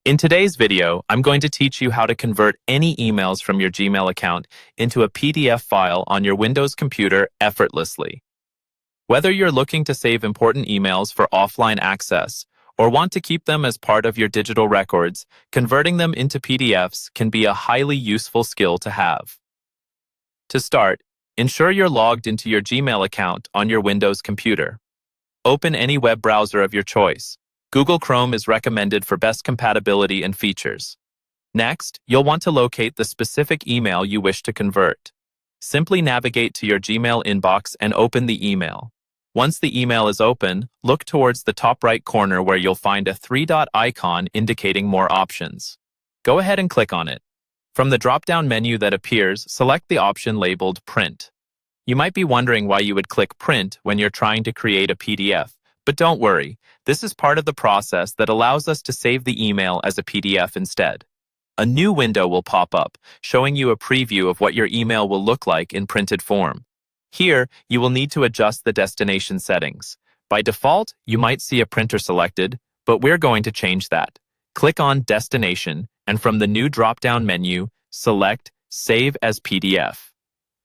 In today's video, I'm going to teach you how to convert any emails from your Gmail account into a PDF file on your Windows computer effortlessly. Whether you're looking to save important emails for offline access or want to keep them as part of your digital records, converting them into PDFs can be a highly useful skill to have. To start, ensure you're logged into your Gmail account on your Windows computer. Open any web browser of your choice. Google Chrome is recommended for best compatibility and features. Next, you'll want to locate the specific email you wish to convert. Simply navigate to your Gmail inbox and open the email. Once the email is open, look towards the top right corner where you'll find a three-dot icon indicating more options. Go ahead and click on it. From the drop-down menu that appears, select the option labeled Print. You might be wondering why you would click Print when you're trying to create a PDF. But don't worry, this is part of the process that allows us to save the email as a PDF instead. A new window will pop up, showing you a preview of what your email will look like in printed form. Here, you will need to adjust the destination settings. By default, you might see a printer selected, but we're going to change that. Click on Destination, and from the new drop-down menu, select Save as PDF.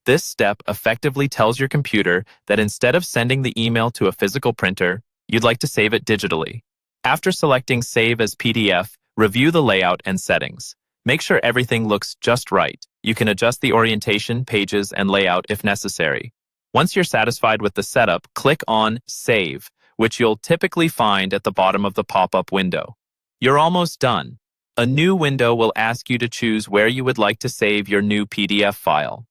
This step effectively tells your computer that instead of sending the email to a physical printer, you'd like to save it digitally. After selecting Save as PDF, review the layout and settings. Make sure everything looks just right. You can adjust the orientation, pages, and layout if necessary. Once you're satisfied with the setup, click on Save, which you'll typically find at the bottom of the pop-up window. You're almost done. A new window will ask you to choose where you would like to save your new PDF file.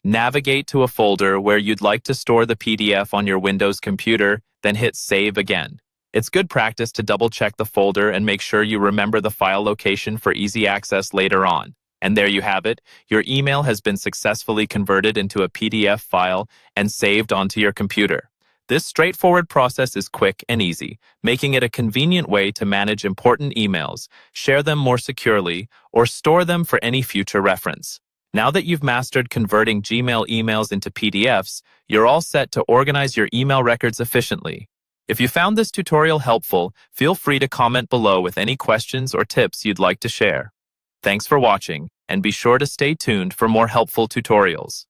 Navigate to a folder where you'd like to store the PDF on your Windows computer, then hit Save again. It's good practice to double-check the folder and make sure you remember the file location for easy access later on. And there you have it. Your email has been successfully converted into a PDF file and saved onto your computer. This straightforward process is quick and easy, making it a convenient way to manage important emails, share them more securely, or store them for any future reference. Now that you've mastered converting Gmail emails into PDFs, you're all set to organize your email records efficiently. If you found this tutorial helpful, feel free to comment below with any questions or tips you'd like to share. Thanks for watching, and be sure to stay tuned for more helpful tutorials.